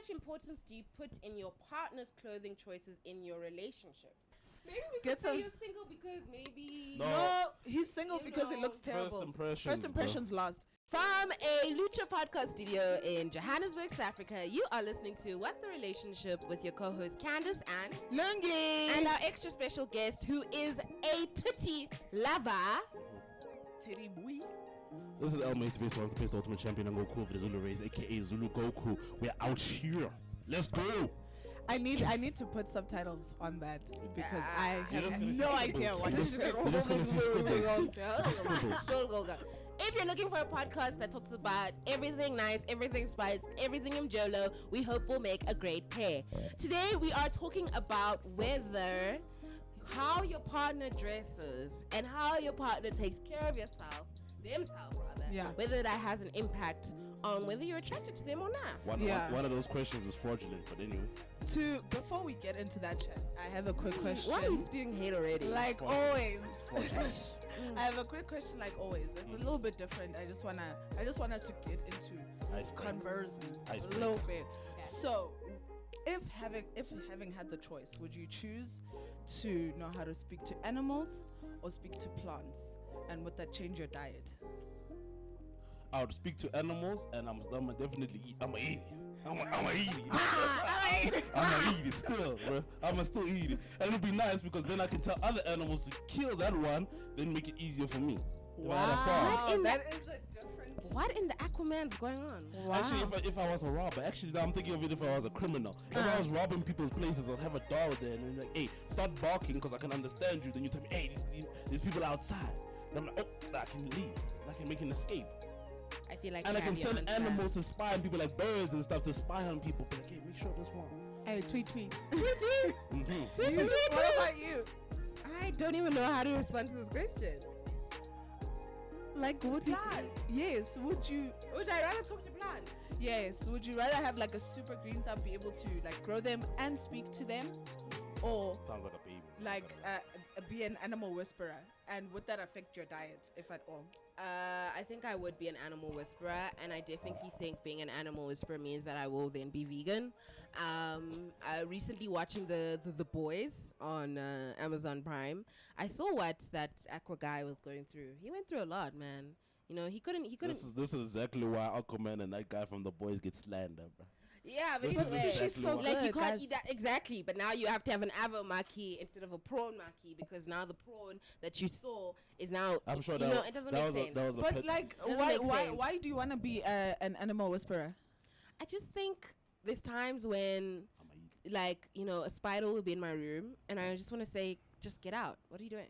much importance do you put in your partner's clothing choices in your relationships? Maybe we Get could say some- you're single because maybe... No, he's single You because it know. looks terrible. First impressions last. From a Lucha podcast studio in Johannesburg, South Africa, you are listening to What the Relationship with your co-host Candice and Lungi. and our extra special guest who is a titty lover. Teddy boy. This is El Mace Face Once the Ultimate Champion and Goku of the Zulu race, aka Zulu Goku. We're out here. Let's go. I need to put subtitles on that because I You're just have gonna see no scribbles. idea what You're this just- is. you're just gonna see scribbles. Go. If you're looking for a podcast that talks about everything nice, everything spice, everything Mjolo, we hope we'll make a great pair. Today we are talking about how your partner dresses and how your partner takes care of themselves rather. Yeah. Whether that has an impact on whether you're attracted to them or not. One of those questions is fraudulent, but anyway. Before we get into that chat, I have a quick question. Why are you spewing hate already? Like always. I have a quick question like always. It's a little bit different. I just want us to get into conversing a little bit. Okay. So, if having had the choice, would you choose to know how to speak to animals or speak to plants? And would that change your diet? I would speak to animals, and I'm definitely eat. I'm gonna eat it. I'm gonna eat it still, bro. I'ma still eat it, and it'll be nice because then I can tell other animals to kill that one, then make it easier for me. Wow, that is a different. What in the Aquaman's going on? Wow. Actually, if I was a robber, I'm thinking of it if I was a criminal. If I was robbing people's places, I'd have a dog there, and then like, hey, start barking because I can understand you. Then you tell me, hey, there's people outside. And I'm like, oh, I can leave. I can make an escape. I feel like And I can you have send your animals to spy on people, like birds and stuff, to spy on people. But like, hey, make sure this one. Hey, tweet. Mm-hmm. What about you? I don't even know how to respond to this question. Like, would you? Yes. Would you? Would I rather talk to plants? Yes. Would you rather have like a super green thumb, be able to like grow them and speak to them, or Sounds like a baby. like be an animal whisperer? And would that affect your diet, if at all? I think I would be an animal whisperer, and I definitely think being an animal whisperer means that I will then be vegan. Recently watching the Boys on Amazon Prime, I saw what that Aqua guy was going through. He went through a lot, man. You know, he couldn't. This is exactly why Aquaman and that guy from The Boys get slandered, bro. Yeah, but she's so like good, you can't guys. eat that exactly. But now you have to have an avo maki instead of a prawn maki because now the prawn that you saw is now. I'm sure it doesn't make sense. that was a But pet- like, Doesn't make sense. why do you want to be an animal whisperer? I just think there's times when, I'ma eat it. like, you know, a spider will be in my room, and I just want to say, just get out. What are you doing?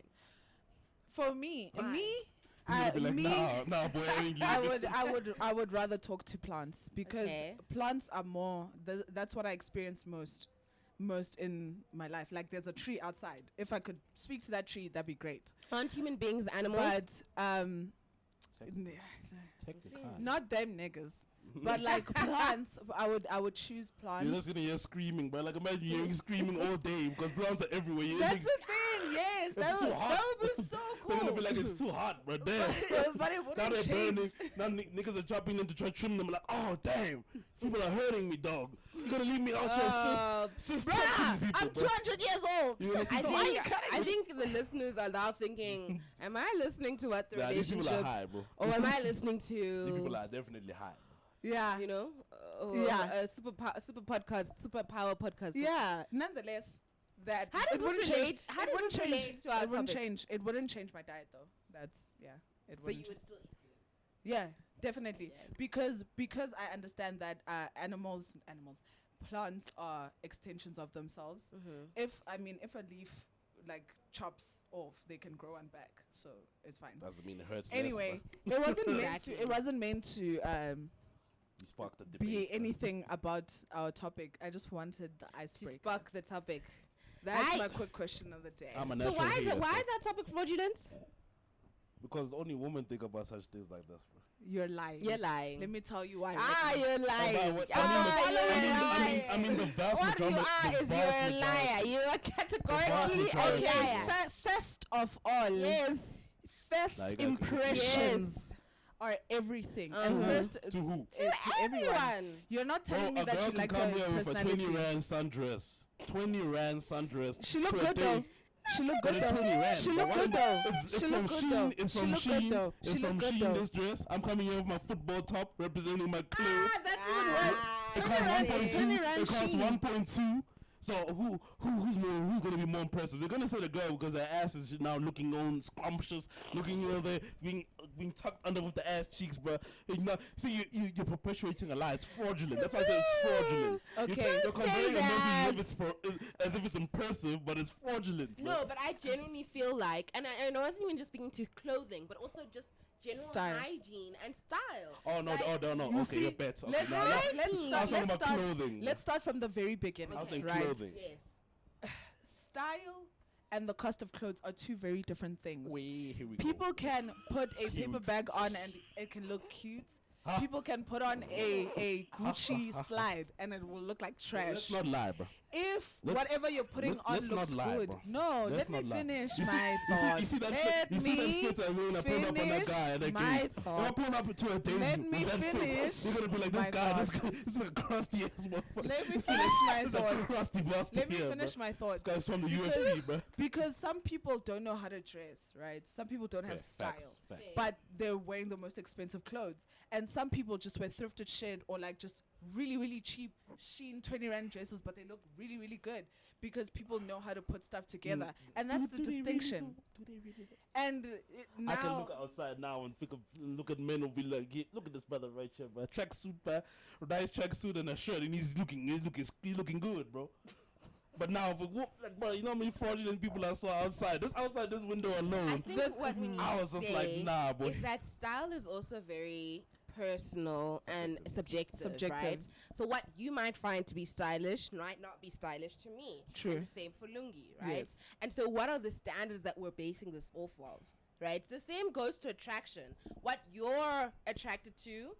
For me, Why? You're gonna be like, nah, boy, I ain't leaving. I would rather talk to plants because Okay. plants are more. That's what I experience most in my life. Like, there's a tree outside. If I could speak to that tree, that'd be great. Aren't human beings animals? But Technically. not them niggas. But like plants, I would choose plants. You're just gonna hear screaming, but like imagine you hearing screaming all day because plants are everywhere. You're That's like, the thing. Yes, It's that too would hot. be so cool. they're gonna be like, it's too hot, bro. Damn. But it Now wouldn't they're burning. change. Now niggas are dropping in to try to trim them. Like, oh damn, people are hurting me, dog. You gotta leave me out here, sis. Talk to these people, I'm bro. 200 years old. You gonna see I think the listeners are now thinking, am I listening to what the Nah, these people are relationship, high, bro. or am I listening These people to, are definitely high. Yeah. you know, Yeah. a super power podcast? Yeah. Nonetheless, that How does it wouldn't this relate? change. How It does wouldn't this relate change. to our It wouldn't topic? change. It wouldn't change my diet though. That's It So wouldn't. you would still eat foods. Yeah, definitely. Yeah. Because I understand that plants are extensions of themselves. Mm-hmm. If a leaf like chops off, they can grow one back, so it's fine. Doesn't mean it hurts. Anyway, less, it wasn't meant Exactly. to. It wasn't meant to you sparked the debate. be anything about our topic. I just wanted the To icebreaker. spark the topic. That's Aye. my quick question of the day. I'm a So natural why is hater, that topic fraudulent? because only women think about such things like this, bro. You're lying. You're lying. Let me tell you why. You're lying. I mean, the vast What you majority. are the is you're vast a majority- liar. You are vast categorically a majority. liar. First of all, Yes. first Nah, you gotta impressions are everything. And Uh-huh. first, To who? To everyone. You're not Bro, telling me a that girl you can like come her here with a 20 personality. rand sundress. 20 rand sundress. She looked to a good though. date. She looked But good it's though. 20 rand. She But looked what good am I- though. It's She from looked good Shein. though. It's She from looked good Shein. though. It's She from looked good Shein. though. This dress. I'm coming here with my football top representing my club. Ah, that's even worse. It 20 costs rand, 1.2. 20 rand It costs Shein. 1.2. So who's gonna be more impressive? They're gonna say the girl because her ass is now looking on scrumptious, looking there, being tucked under with the ass cheeks, bro. You know, see you're perpetuating a lie. It's fraudulent. That's why I say it's fraudulent. Okay. You're Don't say conveying a that. message as if it's impressive, but it's fraudulent. Bro. No, but I genuinely feel like, and I wasn't even just speaking to clothing, but also just general Style. hygiene and style. Oh no! Like, no! You Okay, see, you're better. Okay, let's now, start- I was talking about clothing. Let's start from the very beginning. I was saying right? clothing. Yes. Style and the cost of clothes are two very different things. Wait, here we go. People can put a paper Cute. bag on and it can look cute. Huh? People can put on a Gucci slide and it will look like trash. Let's not lie, bro. If Let's- whatever you're putting on let's looks not lie, good. bro. No, Let's let me not lie. finish You see- my you see- thoughts. you see that Let fit- you see that me fit when I pull up on that guy and finish I my agree. When I thoughts. pull up to a date Let with me that fit, finish you're gonna be like, this my guy, this thoughts. is a crusty ass motherfucker. Let me finish my This is a thoughts. crusty bastard Let me here, finish bro. my thoughts. This guy's from the Because- UFC, bro. Because some people don't know how to dress, right? Some people don't have style. Facts. But they're wearing the most expensive clothes. And some people just wear thrifted shit or like just really, really cheap Shein 20 rand dresses, but they look really, really good because people know how to put stuff together. And that's the distinction. Do they really do? And now, I can look outside now and look at men and be like, yeah, look at this brother right here, bro. Tracksuit, bro. Nice tracksuit and a shirt, and he's looking good, bro. But now, if like, bro, you know how many fraudulent people I saw outside? Just outside this window I alone. think what we need I was to just like, say nah, boy. is that style is also very personal and subjective, right? So what you might find to be stylish might not be stylish to me. True. And the same for Lungi, right? Yes. And so what are the standards that we're basing this off of, right? The same goes to attraction. What you're attracted to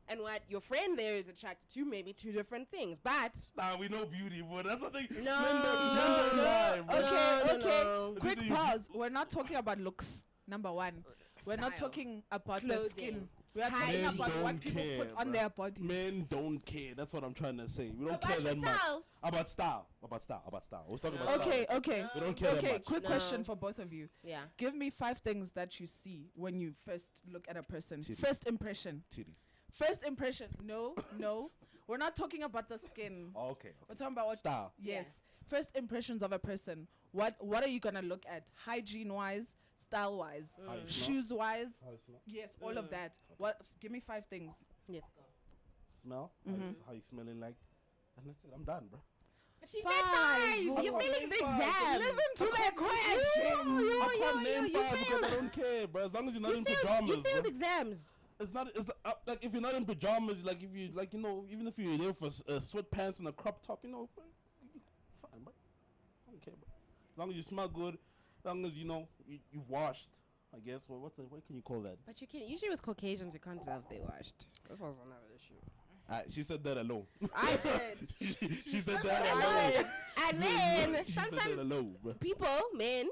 and what your friend there is attracted to may be two different things. But Nah, we know beauty, but that's the thing. No, Men don't no, lie, bro. okay. no. Quick Is it- pause. We're not talking about looks, number one. We're not Style. talking about the Clothing. skin. We are talking Hygiene. about Men what don't people care, put on bruh. their bodies. Men don't care. That's what I'm trying to say. We don't About care that much. yourselves. About style. I was talking about Okay, style. okay. We don't care that Okay, much. quick No. question for both of you. yeah. Give me 5 things that you see when you first look at a person. Titties. First impression. Titties. First impression. No. We're not talking about the skin. Oh, okay. We're talking about what Style. Yes. First impressions of a person. What are you gonna look at? Hygiene wise, style wise, How you smell. shoes wise. How you smell? Yes, all of that. Give me 5 things. Yes. Smell. How you smelling like? And that's it. I'm done, bro. She said 5. 5. You're Oh, failing the five. exam. Listen to that question. I can't name you 5 because I failed. don't care, bro. As long as you're not in You pajamas, failed bro. exams. It's not. It's like if you're not in pajamas, like if you like, you know, even if you're there for sweatpants and a crop top, you know, bro, fine, bro. I don't care, bro. As long as you smell good, as long as you know you've washed. I guess. Well, what can you call that? But you can usually with Caucasians you can't tell if they washed. That's also another issue. She said that alone. I did. she said that I alone. did. And then She said that sometimes alone, bro. people, men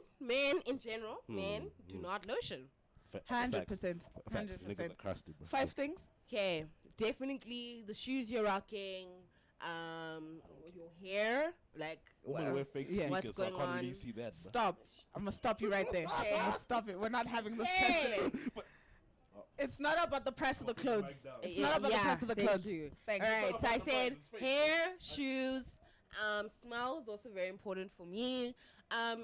in general, men do not lotion. 100%. Facts. Niggas 100%. are crusty, bro. 5 things. Okay, definitely the shoes you're rocking, your hair, like Women wear fake Yeah. What's sneakers, so I going can't on? really see that, bro. Stop. I'm gonna stop you right there. Okay. I'm gonna stop it. We're not having this chat Hey. today. It's not about the price of the clothes. It's Yeah, not about the price of the thank clothes. you. Thanks. All right, so I about the said price, it's fake. hair, shoes, smell is also very important for me.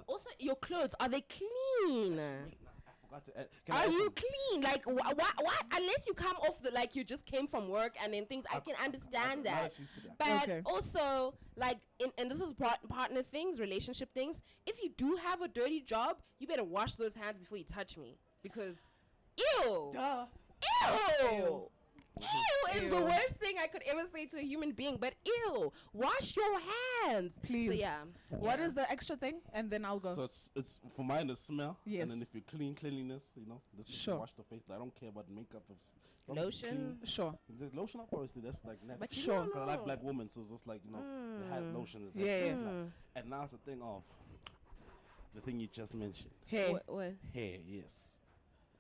Also your clothes, are they clean? I forgot to add. Can I Are add you some- clean? Like what? Unless you come off the like you just came from work and then things, I can understand that. But Okay. also, like, and this is partner things, relationship things. If you do have a dirty job, you better wash those hands before you touch me because, ew, Duh. ew. Ew is the Ew. worst thing I could ever say to a human being. But ew, wash your hands, Please. So yeah. What is the extra thing? And then I'll go. So it's for mine the smell. Yes. And then if you're cleanliness, you know, this is Sure. wash the face. I don't care about makeup. As long as you're Lotion? Sure. clean. The lotion up obviously that's like natural. But you Sure. don't Cause I like know. black women, so it's just like, you know, they have lotion. Is Yeah, yeah. And now it's the thing of the thing you just mentioned. Hey, What? Hair, yes.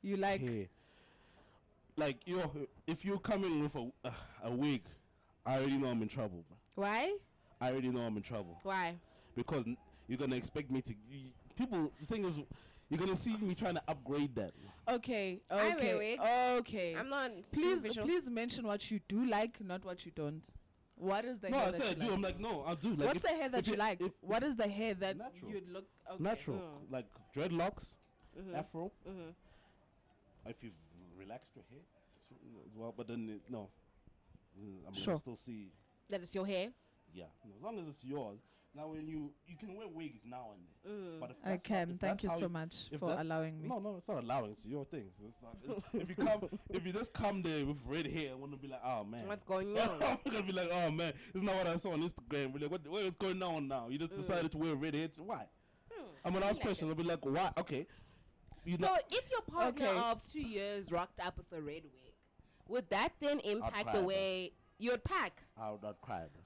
you like Hair. like if you come in with a wig, I already know I'm in trouble, bro. Why? I already know I'm in trouble Why? because you're gonna expect me to. People, the thing is, you're gonna see me trying to upgrade that. Okay. I wear Okay. wig. Okay. I'm not. Please, superficial. please mention what you do like, not what you don't. What is the No, hair I that said I you do. like? I'm like, no, I do. Like, What's the hair that if you like? if- What is the hair that Natural. you'd look okay. natural, like dreadlocks, afro. Mhm. If you've relaxed your hair, well, but then no, I'm Sure. gonna still see. That is your hair. Yeah, as long as it's yours. Now, when you can wear wigs now and then, but if I that's how- can. if Thank that's you how so much if for that's- allowing me. No, it's not allowing. It's your thing. So if if you just come there with red hair, I'm gonna be like, oh man, What's going on? I'm gonna be like, oh man, this is not what I saw on Instagram. We're like, what is going on now? You just decided to wear red hair. Why? I'm gonna ask questions. I'll be like, why? Okay. You So if your partner Okay. of 2 years rocked up with a red wig, would that then impact cry, the bro. way you'd pack? I would not cry, bro.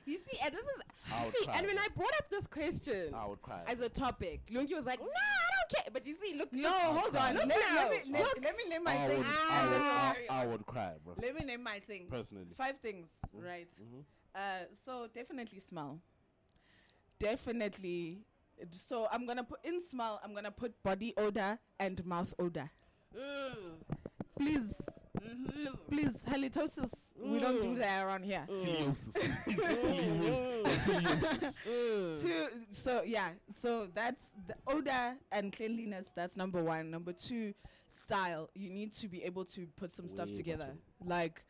You see, and this is I would see, cry, and when bro. I brought up this question I would cry. as a topic, Lungi was like, "Nah, I don't care." But you see, look, No, look, hold on. look Let now. me name my I things. would, Ah. and then we'll carry on. I would cry, bro. Let me name my things. Personally. 5 things, right? So definitely smell. Definitely. So I'm gonna put in smell. I'm gonna put body odor and mouth odor. Please, please, halitosis. We don't do that around here. Heliosis. So that's the odor and cleanliness. That's number 1. Number 2, style. You need to be able to put some stuff Way together, better.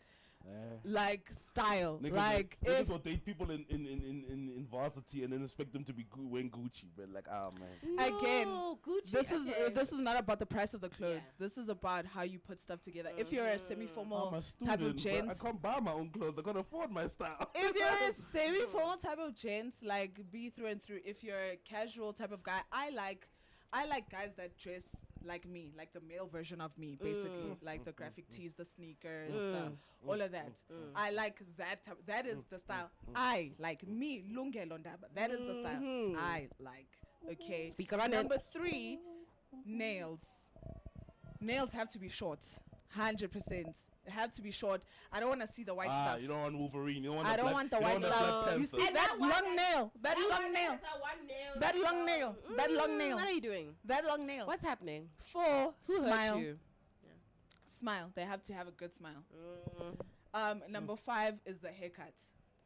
like style. Niggas Like niggas if will date people in varsity and then expect them to be wearing Gucci, but like, oh man. Again, No, Gucci. this is not about the price of the clothes. Yeah. This is about how you put stuff together. If you're a semi-formal I'm a type of student, but gent, I can't buy my own clothes. I can't afford my style. if you're a semi-formal type of gent, like be through and through. If you're a casual type of guy, I like guys that dress like me, like the male version of me, basically, like the graphic tees, the sneakers, all of that. I like that type. That is the style I like. Me, Lungelo, that is the style I like. Okay. Speak around it. Number 3, nails. Nails have to be short. 100%. They have to be short. I don't want to see the white stuff. You don't want Wolverine. You don't want I the don't Black- want the you white don't want the stuff. Black You Panther. see And that that one long nail? That long nail. That long nail. That long nail. What are you doing? That long nail. What's happening? 4, Who hurt smile. you? Smile. They have to have a good smile. Number 5 is the haircut.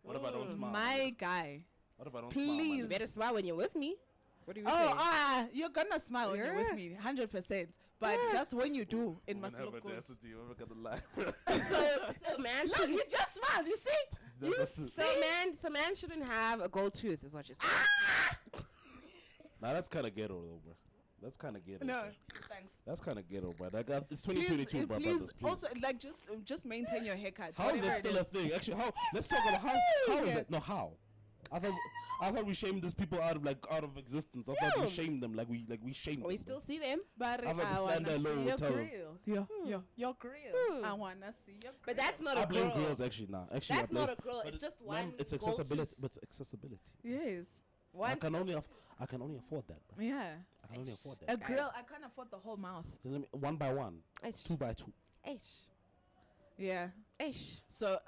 What about don't smile? My guy. What about don't Please. You better smile when you're with me. What do you Oh, say? you're gonna smile when you're with me, 100%. But just when you do, it must look good. You ever got the life? So man Look, shouldn't. you just smiled. You see? So man shouldn't have a gold tooth, is what you're saying. Nah, that's kind of ghetto though, bro. That's kind of ghetto. No, bro. thanks. That's kind of ghetto, bro. Like, it's Please, 2022, bro. please, Brothers, please. also like just maintain your haircut. How is whatever that it still a is. thing? Actually, how? Let's talk about how is it? No, how? I thought we shamed these people out of existence. I thought we shamed them like we shamed them. We still see them. But I thought the I wanna standard see low your tell- grill. Your grill. I wanna see your grill. But that's not I a blame girl. girls actually now. Actually, That's I blame, not a girl. but It's just no, one. It's gold accessibility, tooth. but it's accessibility. Yes. One. I can only afford that, bro. Yeah. I can only afford A that. grill. I can't afford the whole mouth. So let me, 1 by 1, Ish. 2 by 2. Ish. Yeah. Ish. So,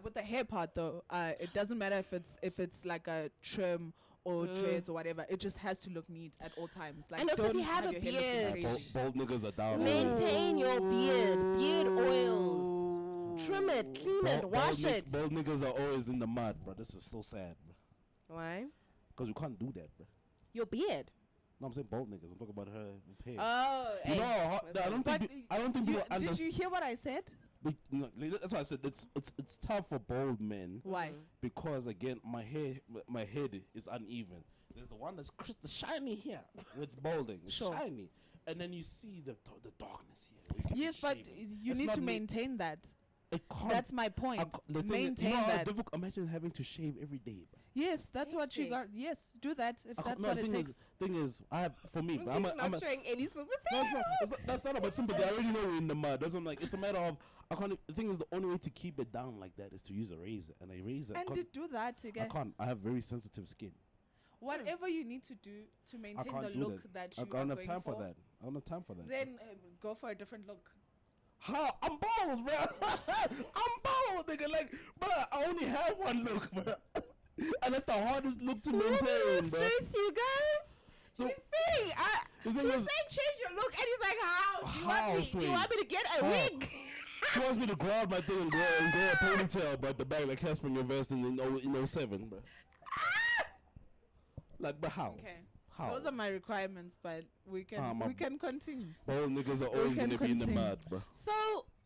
with the hair part though, it doesn't matter if it's like a trim or dreads or whatever. It just has to look neat at all times. Like, And also if don't you have a your hair looking beard. crazy. Bold niggas are down. Maintain your beard oils. Trim it, clean it, wash it. Bold niggas are always in the mud, bro. This is so sad, bro. Why? Because we can't do that, bro. Your beard. No, I'm saying bold niggas. I'm talking about her with hair. Oh, You know, I don't But think people did understand. you hear what I said? That's why I said it's tough for bold men Why? because again my head is uneven. There's the one that's shiny here, where it's balding, it's Sure. shiny, and then you see the darkness here. where you can Yes, but shave it. you It's need not to ma- maintain that. It can't. That's my point. the thing is, Maintain you know how that. difficult- imagine having to shave every day. Bro. Yes, that's what you Basic. got. Yes, do that if that's No, what the it thing takes. thing is, for me, bro, He's not showing any sympathy. that's not about sympathy. I already know we're in the mud. That's what I'm like. It's a matter of I can't. The thing is, the only way to keep it down like that is to use a razor, and a razor. And to do that I again, can't. I have very sensitive skin. whatever you need to do to I maintain can't the do look that. that I you don't are have going time for that. I don't have time for that. Then go for a different look. How? I'm bald, bro. I'm bald, nigga. Like, bro, I only have one look, bro. And that's the hardest look to maintain, bro. Space, you guys. So- She's saying, The she's thing is- saying change your look, and he's like, how? Do you want How, me? Do Sway? you want me to get a How? wig? She wants me to grow out my thing and grow a ponytail, but the back like Casper invest in 07, bro. Like, but how? Okay. How? Those are my requirements, but we can continue. Bald niggas are always can gonna be in the continue. mud, bro. So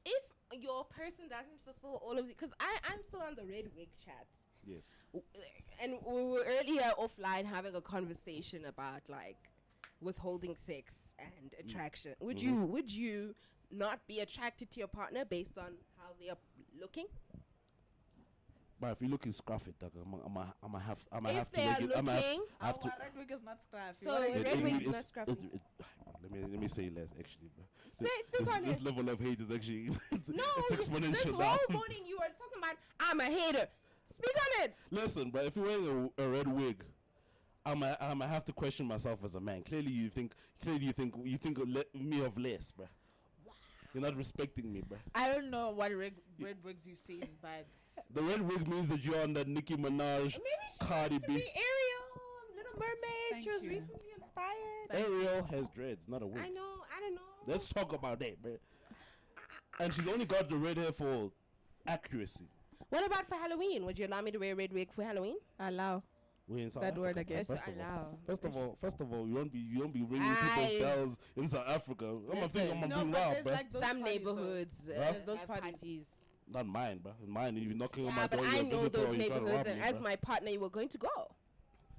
if your person doesn't fulfill all of the, because I'm still on the red wig chat, Yes. and we were earlier offline having a conversation about like withholding sex and attraction. Would you not be attracted to your partner based on how they are looking? But if you're looking scruffy, dog, I'm have If to they make are it. I'm looking, have to. Red wig is not scruffy. So What are you red saying? wig is not it's- scruffy. let me say less actually, bro. Speak on This it. level of hate is actually it's No, it's exponential this now. whole morning you were talking about I'm a hater. Speak on it. Listen, bro, if you're wearing a red wig, I'ma have to question myself as a man. Clearly you think me of less, bro. You're not respecting me, bro. I don't know what red wigs you've seen, but The red wig means that you're on that Nicki Minaj, Maybe she Cardi wants to B. be Ariel, Little Mermaid. Thank She was you. recently inspired. Ariel has dreads, not a wig. I know. I don't know. Let's talk about that, bro. And she's only got the red hair for accuracy. What about for Halloween? Would you allow me to wear a red wig for Halloween? allow. We're in South That Africa, word bro. again. Yes, First I of allow. all, first of all, you don't be ringing people's bells in South Africa. I'm Listen. thinking I'm No, being but robbed, there's bro. like those Some parties, though. neighborhoods There's those have parties. Not mine, bro. Mine, you're knocking on Yeah, my but door, I you're a know visitor, those or you're trying to neighborhoods, rob and me, as bro. my partner, you were going to go.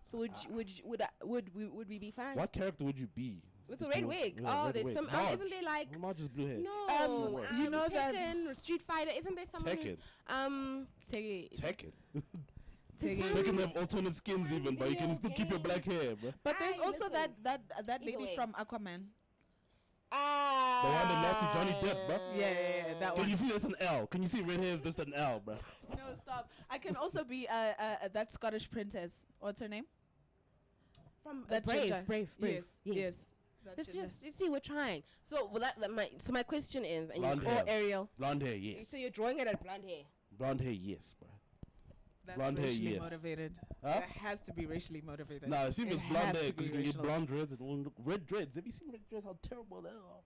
So would we be fine What character would you be? with if a red you were- wig? yeah, Oh, red there's wig. some. Marge. Isn't there like Well, Marge is blue hair. no? you know that- Tekken, Street Fighter. Isn't there someone? Tekken. Take it. Tekken. Take it. Tekken have alternate skins even, but you can still keep your black hair, bro. But there's Aye, also listen. that Either lady way. from Aquaman. The one that lost to Johnny Depp, bro. Yeah, that Can one. you see that's an L? Can you see red hair is just an L, bro? No, stop. I can also be that Scottish princess. What's her name? From That Brave, ginger. Brave. Yes. That Let's ginger. just you see, we're trying. So my question is, and Blonde you, hair. Or Ariel. Blonde hair, yes. so you're drawing it at blonde hair. Blonde hair, yes, bro. That's Blonde hair, racially yes. motivated. Huh? It has to be racially motivated. Nah, see if It it's blonde has hair, to because be you can get racial. blonde dreads and it won't look red dreads. Have you seen red dreads? How terrible they are.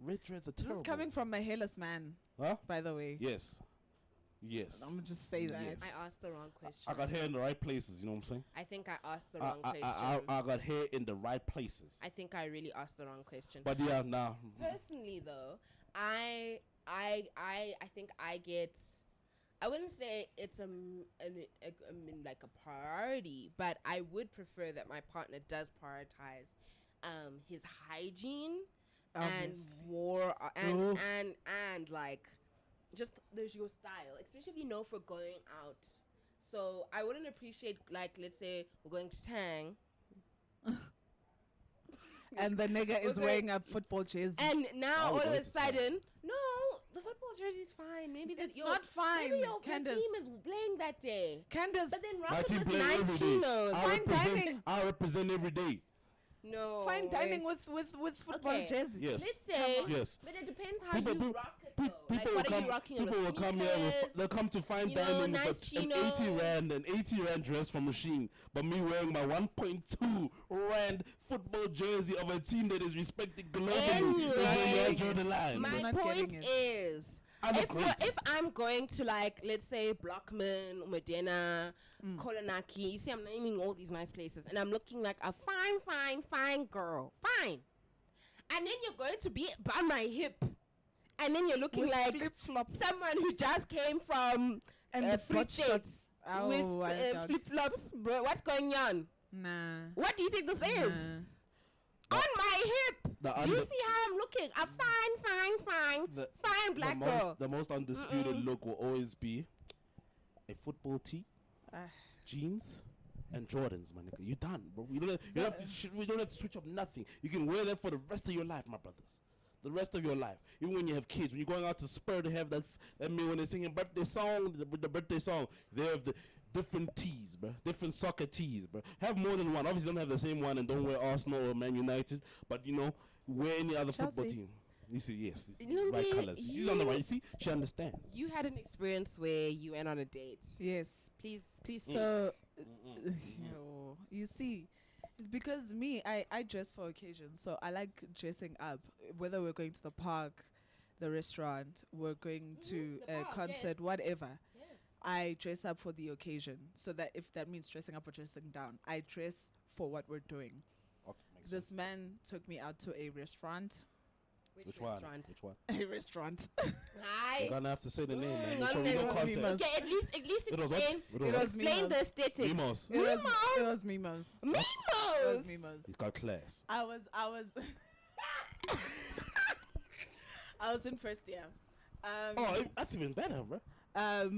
Red dreads are This terrible. is coming from a hairless man, Huh? by the way. Yes. Yes. I'm gonna just say that. Yes. I asked the wrong question. I got hair in the right places, you know what I'm saying? I think I asked the I, wrong I, question. I got hair in the right places. I think I really asked the wrong question. But yeah, nah. Personally, though, I think I get. I wouldn't say it's like a priority, but I would prefer that my partner does prioritize his hygiene Obviously. and like just there's your style, especially if you know for going out. So I wouldn't appreciate, like, let's say we're going to Tang And the nigga is Okay. wearing a football jersey. and now I all would of like a to Tang. sudden, no, the football jersey's fine. Maybe that It's not fine, Maybe your Candice. team is playing that day. Candice, But then My rock it team with play nice every day. chinos. Fine dining. I represent every day. No. fine dining wait. with football Okay. jersey. Yes. Let's say. Yes. But it depends how People- you people- rock it, Pe- though. people Like, will what are come. you rocking? People will come here. Sneakers? They'll come to fine you know, dining nice with an 80 chinos. rand, an 80 rand dress from Machine, but me wearing my 1.2 rand football jersey of a team that is respected globally. Is when you all draw the line. You're My not point getting it. is, I'm if, great. if I'm going to, like, let's say Blockman, Modena, Kolonaki, you see, I'm naming all these nice places, and I'm looking like a fine girl, fine. And then you're going to be by my hip, and then you're looking With like flip-flops. someone who just came from And uh, the Free butt States shots. Oh, with I doubt- flip flops, bro. What's going on? Nah. What do you think this is? Nah. On my hip. The Do you under- see how I'm looking? A fine The- black girl. The most undisputed look will always be a football tee, Ah. jeans, and Jordans, my nigga. You done, bro. You don't have to switch up nothing. You can wear that for the rest of your life, my brothers. The rest of your life. Even when you have kids, when you're going out to Spur to have that meal, when they're singing birthday song, the birthday song, they have the different tees, bro. Different soccer tees, bro. Have more than one. Obviously, don't have the same one and don't wear Arsenal or Man United, but, you know, wear any other football Chelsea. team. You see, yes, Lungi, right colors. She's on the right. You see, she understands. You had an experience where you went on a date. Yes. Please. So, you see, because me, I dress for occasions. So I like dressing up. Whether we're going to the park, the restaurant, we're going to the a park, concert, yes. whatever. Yes. I dress up for the occasion. So that if that means dressing up or dressing down, I dress for what we're doing. Okay, makes sense. This man took me out to a restaurant. Which one? restaurant? Which one? A restaurant. Hi. You're gonna have to say the name, man. Mm, So we no, know no, context. Mimos. Okay, at least It was what? explain. It was It what? was Explain Mimos. the aesthetic. Mimos. It was Mimos. Mimos. Mimos. It was Mimos. He's got class. I was I was in first year. That's even better, bro. Yes,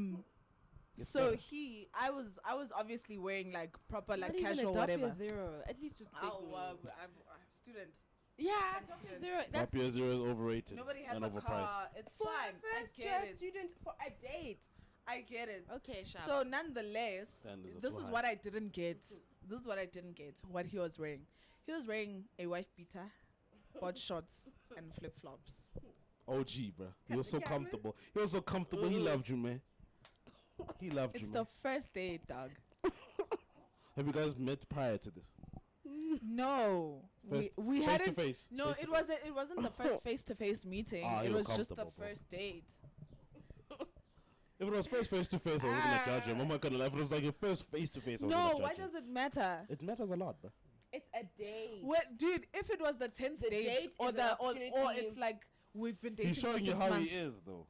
So sir. I was obviously wearing like proper like Not even casual a drop whatever. your zero. At least just Oh, I'm a student. yeah, I'm drop your student. zero. That's Drop your zero is overrated Nobody has and a overpriced. car. It's for fine. a first I year get it. student for a date. I get it. Okay, sharp. So nonetheless, Standards are this too is high. what I didn't get. This is what I didn't get. What he was wearing. He was wearing a wife beater, board shorts, and flip flops. OG, bro. He was so Yeah, comfortable. He was so comfortable. He loved you, man. He loved It's you, the man. first date, dog. Have you guys met prior to this? No, First- we face to hadn't. face. No, Face to it face. wasn't. It wasn't the first face-to-face meeting. Ah, it you were was just the comfortable, bro. first date. If it was first face to face, I wouldn't judge him. I'm not gonna lie. If it was like your first face to face, I No, wouldn't why judge him. does it matter? It matters a lot, bro. It's a date. What, dude? If it was the 10th The date, date or is the an or opportunity. it's like we've been dating He's showing for you 6 how months. he is, though.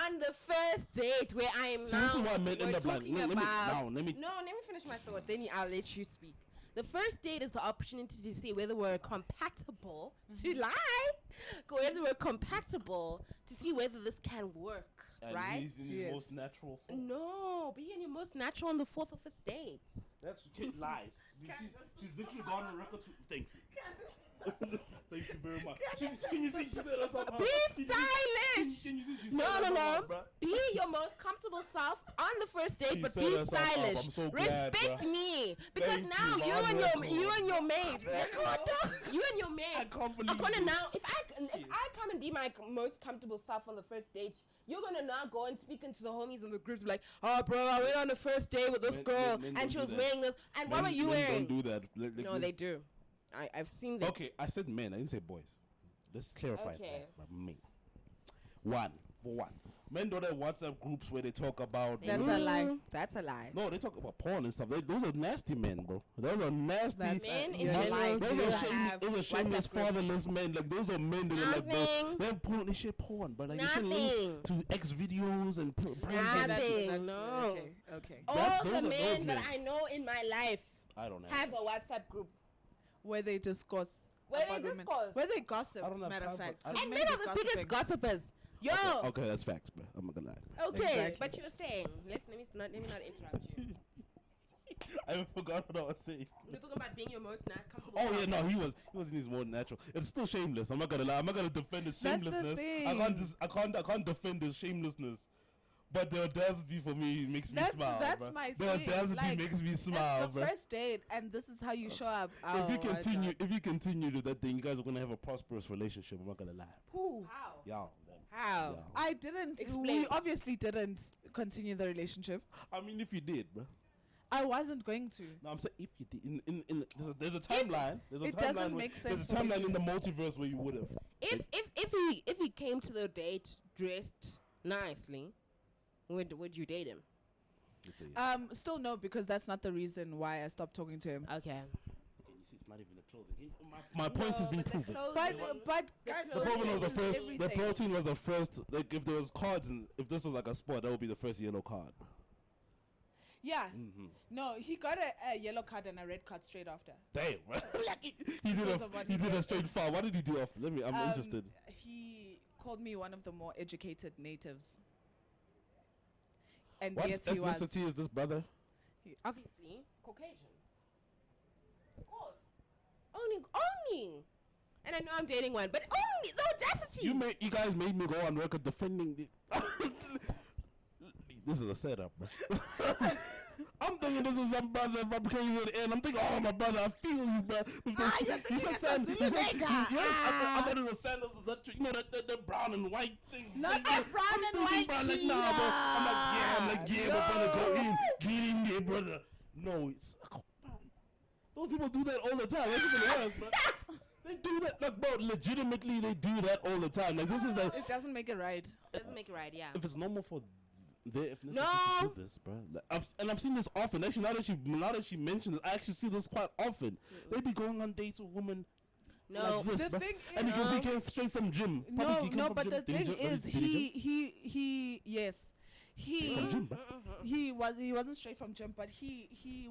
On the first date where I am See, now. this is why men we're end up like. talking Let me about- let me. No, let me finish my thought. Then I'll let you speak. The first date is the opportunity to see whether we're compatible. To lie, whether we're compatible to see whether this can work. And right? he's in his Yes. most natural form. No, be in your most natural on the 4th or 5th date. That's kid lies. She's literally gone on record to thank you. Thank you very much. Can you see she said us up? Be stylish. Can you see she No, said no, us no. up, bruh? Be your most comfortable self on the first date, She but set be us all up. stylish. I'm so glad, Respect bruh. me, because Thank now you, you on and record. your mates, you and your I mates can't are believe gonna this. now. If I come and be my most comfortable self on the first date, you're gonna now go and speak into the homies in the groups like, oh, bro, I went on the first date with this Men- girl men and don't she do was that. wearing this. And what were you Men wearing? Don't do that. No, they do. I've seen them. Okay, I said men. I didn't say boys. Let's clarify Okay. that. Men. For one. Men don't have WhatsApp groups where they talk about. That's a lie. That's a lie. No, they talk about porn and stuff. Those are nasty men, bro. Those are nasty. That's Men in You're general lying. Those do are, have those are shameless, WhatsApp groups. fatherless men. Like those are men that are like Nothing. they have porn. They share porn, but like they share links Nothing. to X videos and brands. Nothing. That's no. Okay. All That's- the those are- men those that men. I know in my life I don't have a WhatsApp group. Where they discuss. Where they about women. discuss. Where they gossip. I don't have Matter time of for- fact. I- 'Cause And men men be are the biggest gossipers. Yo. Okay, that's facts, bro. I'm not gonna lie. Okay, Exactly. but you were saying, let me not interrupt you. I forgot what I was saying. You're talking about being your most comfortable. Oh yeah, self. no, he was in his more natural. It's still shameless. I'm not gonna lie. I'm not gonna defend his That's the shamelessness. thing. I can't defend his shamelessness. But the audacity for me makes me smile. That's bruh. my The thing. audacity Like, makes me smile, It's the bro. first date, and this is how you show up. If you Oh, my God. if you continue to that thing, you guys are gonna have a prosperous relationship. I'm not gonna lie. Who? How? Y'all. How? Y'all. I didn't. Explain. We obviously didn't continue the relationship. I mean, if you did, bro. I wasn't going to. No, I'm saying if you did. There's a timeline. There's a It timeline doesn't where- make sense There's a for me timeline to- in the multiverse where you would have. If he came to the date dressed nicely, would you date him? Let's say yes. Still no, because that's not the reason why I stopped talking to him. Okay. Okay, you see, it's not even the clothing. My point has been proven. But guys, The protein was the is first. The everything. protein was the first. Like if there was cards and if this was like a sport, that would be the first yellow card. Yeah. Mm-hmm. No, he got a yellow card and a red card straight after. Damn, right? Like he Because of what he he did did. a straight foul. What did he do after? I'm interested. He called me one of the more educated natives. And What yes, he was. ethnicity is this brother? Obviously, Caucasian. Of course. Owning. And I know I'm dating one, but only the audacity. You guys made me go on record defending the. This is a setup, bro. I'm thinking this is some brother fabricating at the end. I'm thinking, oh, my brother, I feel you, bro. You said sandals. Yes, I thought it was sandals. You know, that brown and white thing. Not that brown and white like, nah, bro. I'm like, yeah, my brother, go in. Get in there, brother. No, it's... Those people do that all the time. That's even worse, bro. They do that, like, bro, legitimately, they do that all the time. Like, this is like... It doesn't make it right. Doesn't make it right, yeah. If it's normal for their ethnicity No. to do this, bro. Like, I've seen this often. Actually, now that she mentioned it, I actually see this quite often. They be going on dates with women No. like this, The bro. thing And is- you can see he came straight from gym. Probably he came from but gym. the Did he thing ju- is, did he from gym, bro? he wasn't straight from gym, but he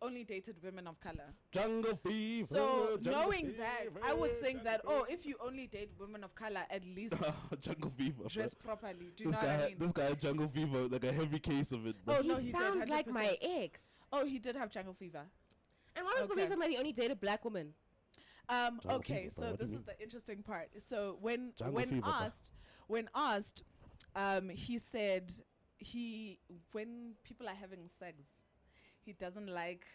only dated women of color. Jungle fever. So jungle knowing fever, that, I would think that jungle if you only date women of color, at least fever. Jungle fever. bro. dress properly. Do you This know what I guy, mean? this guy had jungle fever, like a heavy case of it. Bro. Oh, He no, he did, sounds like my 100%. ex. Oh, he did have jungle fever. And what was the Okay. reason that he only dated black women? Okay, fever, bro, so what do this you is mean? the interesting part. So when Jungle fever, bro. asked, he said when people are having sex, he doesn't like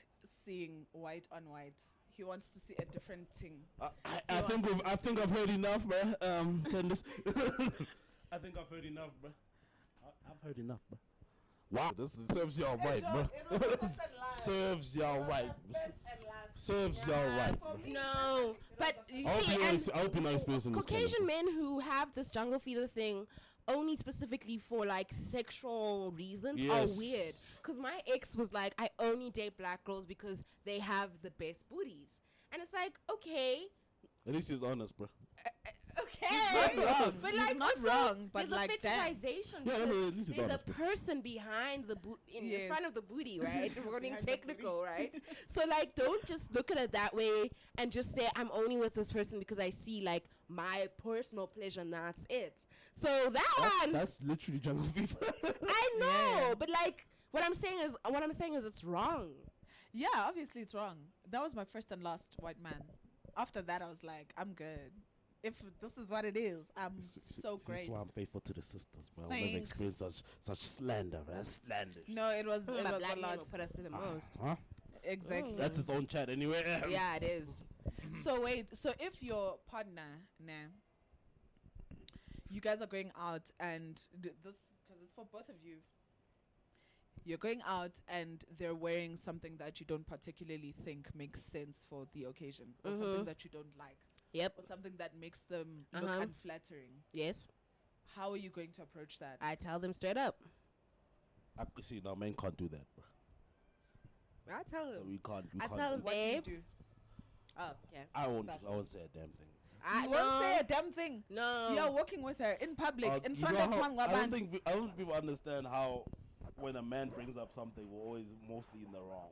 seeing white on white. He wants to see a different thing. I think I've heard enough, bro. Candice. I think I've heard enough, bro. I've heard enough, bro. Wow, this serves y'all right, bro. Serves y'all right. Serves y'all right. Bro. No, but you I see, hope you're not experiencing this. Caucasian men who have this jungle fever thing only specifically for like sexual reasons Yes. are weird. Because my ex was like, I only date black girls because they have the best booties. And it's like, okay, At least he's honest, bro. Not wrong. but He's like not also, wrong, but there's like a damn. fetishization. Yeah, because that's at least he's there's honest, a bro. person behind the in Yes. front of the booty, right? If we're getting Behind the technical, right? So like, don't just look at it that way and just say I'm only with this person because I see like my personal pleasure and that's it. So That's literally jungle fever. I know, Yeah. but like what I'm saying is it's wrong. Yeah, obviously it's wrong. That was my first and last white man. After that, I was like, I'm good. If this is what it is, I'm so great. That's why I'm faithful to the sisters, bro. I've Thanks. never experienced such slander. That's slander. No, it was But a black men lot. will put us to the most. Huh? Exactly. That's his own chat anyway. Yeah, it is. So wait, so if your partner, you guys are going out and this, because it's for both of you, you're going out and they're wearing something that you don't particularly think makes sense for the occasion, or something that you don't like, Yep. or something that makes them look unflattering. Yes. How are you going to approach that? I tell them straight up. I see, no, men can't do that, bro. I tell So them. we can't. I tell them, What do you babe. do? Oh, yeah. I won't Sorry. say a damn thing. I You won't say a damn thing. No. You're walking with her in public, in You front know of how- Mangwa I don't Band. think people understand how when a man brings up something, we're always mostly in the wrong,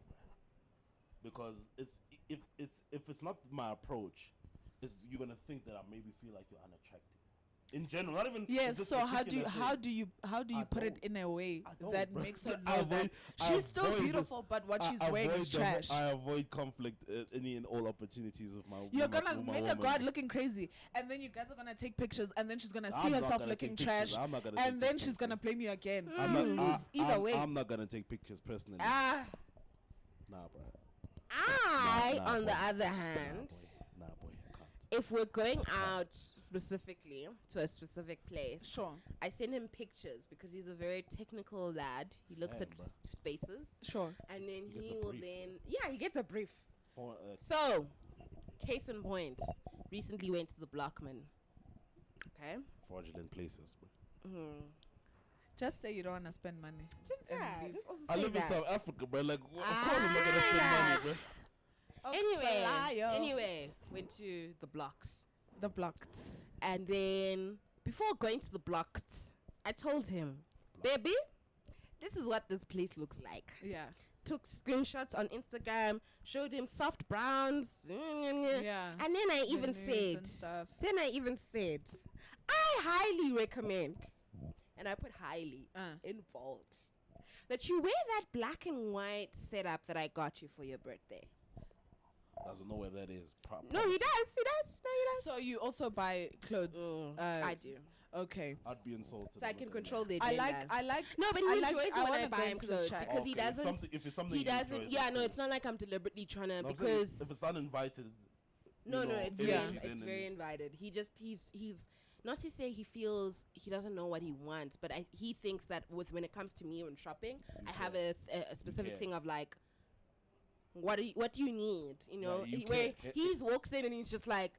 because if it's not my approach, you're gonna think that I maybe feel like you're unattractive. In general, not even. Yes. this So how do you particular thing. put it don't. in a way I don't, that bro. makes her I know that avoid- I she's still avoid this- beautiful, but what she's I wearing is avoid the- trash? I avoid conflict at any and all opportunities with my. You're with my- gonna with my make a woman. god looking crazy, and then you guys are gonna take pictures, and then she's gonna I'm see not herself gonna looking take trash, pictures. I'm not gonna and take then pictures, she's gonna bro. blame you again. I'm You not, lose either way. I'm not gonna take pictures personally. Ah, Nah, bro. I, Nah, on the boy. other Nah, hand, boy. Nah, boy. I can't. if we're going out specifically to a specific place, Sure, I send him pictures because he's a very technical lad. He looks Damn, at bro. spaces, sure. and then He gets he a will brief. he gets a brief. For, So, case in point, recently went to the Blockman. Okay. fraudulent places, bro. Mm-hmm. Just say you don't wanna spend money. Just And yeah, leave. just also I say live that. in South Africa, bro. Like, of course I'm not gonna spend money, bro. Anyway, went to the blocks. The blocked. And then before going to the blocks, I told him, baby, this is what this place looks like. Yeah, Took screenshots on Instagram, showed him soft browns. yeah. And then I The even nudes said, and stuff. I highly recommend, and I put highly in bold, that you wear that black and white setup that I got you for your birthday. Doesn't know where that is. No, he does. No, he does. So you also buy clothes? I do. Okay. I'd be insulted. So I can control the I agenda. like. No, but he I like- enjoys I it when wanna I go buy him into this clothes chat. because he doesn't. If it's something He he doesn't. enjoys, Yeah, that's no, cool. it's not like I'm deliberately trying to No, I'm saying because if it's uninvited. no, you know, it's energy, very, then it's very invited. He's not to say he feels he doesn't know what he wants, but he thinks that when it comes to me when shopping, I have a specific care. thing of like, what do you need? You know, you where care. he walks in and he's just like,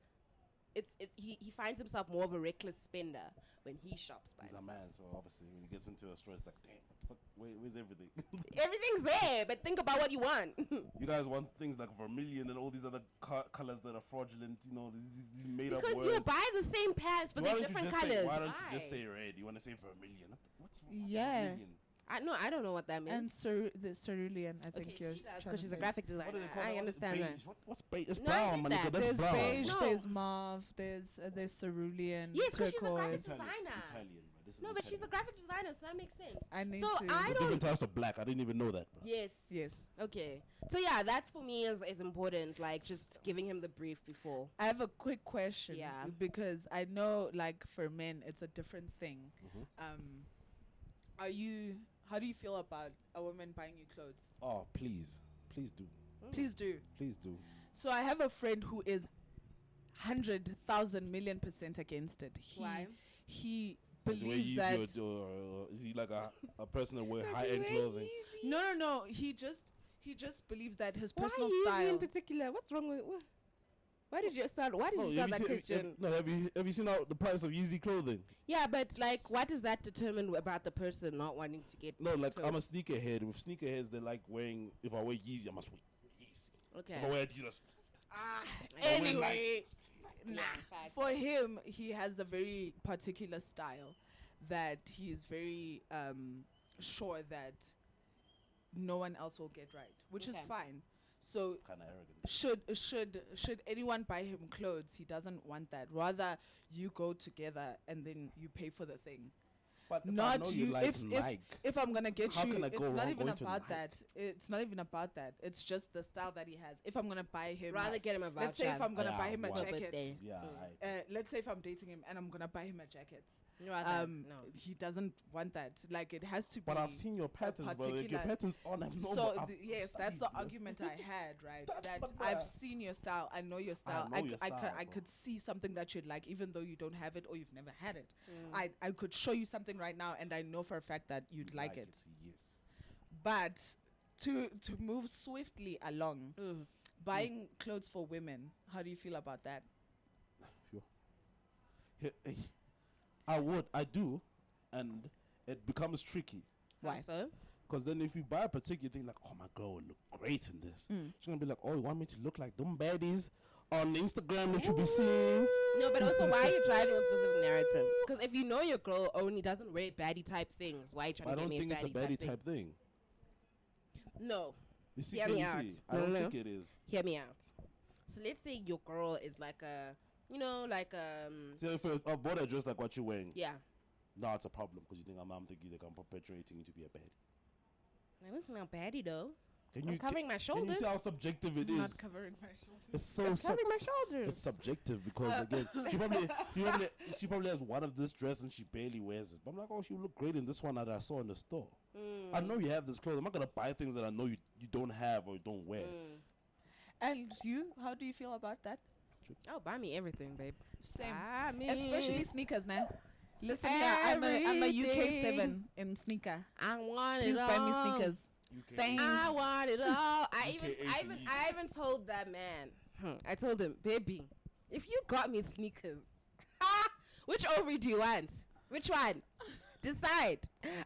he finds himself more of a reckless spender when he shops by He's a himself. man, so obviously when he gets into a store, it's like, damn, what the fuck? Where's everything? Everything's there, but think about what you want. You guys want things like vermilion and all these other colors that are fraudulent, you know, these made up Because words. you buy the same pants, but Why they're don't you different just say- colors. Why don't you just say red? You want to say vermilion? What's Yeah. vermilion? I don't know what that means. And the cerulean, I think Okay, you're she does, trying because to she's a say. graphic What do designer. they call I that? understand that. Beige. What's beige? It's No, I brown, get man. that. That's There's brown. beige, No. there's mauve, there's cerulean, Yes, 'cause she's a graphic turquoise. designer. Italian, bro. This is No, but she's a Italian. graphic designer, so that makes sense. I need So to. I There's different types of black. I didn't even know that, bro. Yes. Yes. Okay. So yeah, that's for me is important. Like just giving him the brief before. I have a quick question. Yeah. Because I know, like, for men, it's a different thing. Mhm. How do you feel about a woman buying you clothes? Oh, please. Please do. Please do. Please do. So I have a friend who is 100,000,000,000% against it. Why? He Is he wear believes Yeezy that is he like a person that wear high-end clothing? no. He just believes that his Why personal Yeezy style. in particular? What's wrong with? Why did you start? Why did No, you start that have question? have you seen the price of Yeezy clothing? Yeah, but like, what does that determine about the person not wanting to get? No, like I'm a clothes? sneakerhead. With sneakerheads, they like wearing. If I wear Yeezy, I must wear Yeezy. Okay. If I wear Adidas, Anyway, Yeah, fact. for him, he has a very particular style that he is very sure that no one else will get right, which is Okay. fine. So kind of arrogant. should anyone buy him clothes? He doesn't want that. Rather, you go together and then you pay for the thing. But if I Not know you. like If Nike, if I'm gonna get How you, can I it's go not wrong even going to about Nike? that. It's not even about that. It's just the style that he has. If I'm gonna buy him, Rather get him a voucher. let's say if I'm gonna Yeah, buy him a wow. jacket. Birthday. yeah, Let's say if I'm dating him and I'm gonna buy him a jacket. Rather, no. He doesn't want that. Like, it has to But be. I've seen your patterns, bro. Like, your particular- patterns on abnormal. So I've yes, that's studied, the bro. argument I had, right? That's That but I've bruh. seen your style. I know your style. know your style, I bro. could see something that you'd like, even though you don't have it or you've never had it. Mm. I could show you something right now, and I know for a fact that you'd like it. Yes. But to move swiftly along, Mm. buying clothes for women, how do you feel about that? I do, and it becomes tricky. How Why? so? Because then if you buy a particular thing, like, oh, my girl will look great in this. She's going to be like, oh, you want me to look like them baddies on Instagram that you be seeing? No, but also, why are you driving a specific narrative? Because if you know your girl only doesn't wear baddie type things, why are you trying I to don't get me think a it's a baddie baddie type thing. No, You see, Hear can me you out. see? I No, don't no. think it is. hear me out. So let's say your girl is like See, if a body dress like what you're wearing, yeah. no, it's a problem because you think I'm thinking like I'm perpetuating you to be a baddie. That's not baddie though. Can I'm you covering my Can you shoulders. see how subjective it Not is? covering my shoulders. It's so I'm sub- covering my shoulders. It's subjective because again, she probably has one of this dress and she barely wears it. But I'm like, oh, she would look great in this one that I saw in the store. I know you have this clothes. I'm not gonna buy things that I know you don't have or you don't wear. And you, how do you feel about that? Oh, buy me everything, babe. Same. Buy me Especially sneakers, now. Listen here, I'm a UK 7 in sneaker. I want Please it buy me all. sneakers. Thanks. I want it all. I UK even told that man. I told him, baby, if you got me sneakers, which ovary do you want? Which one? Decide.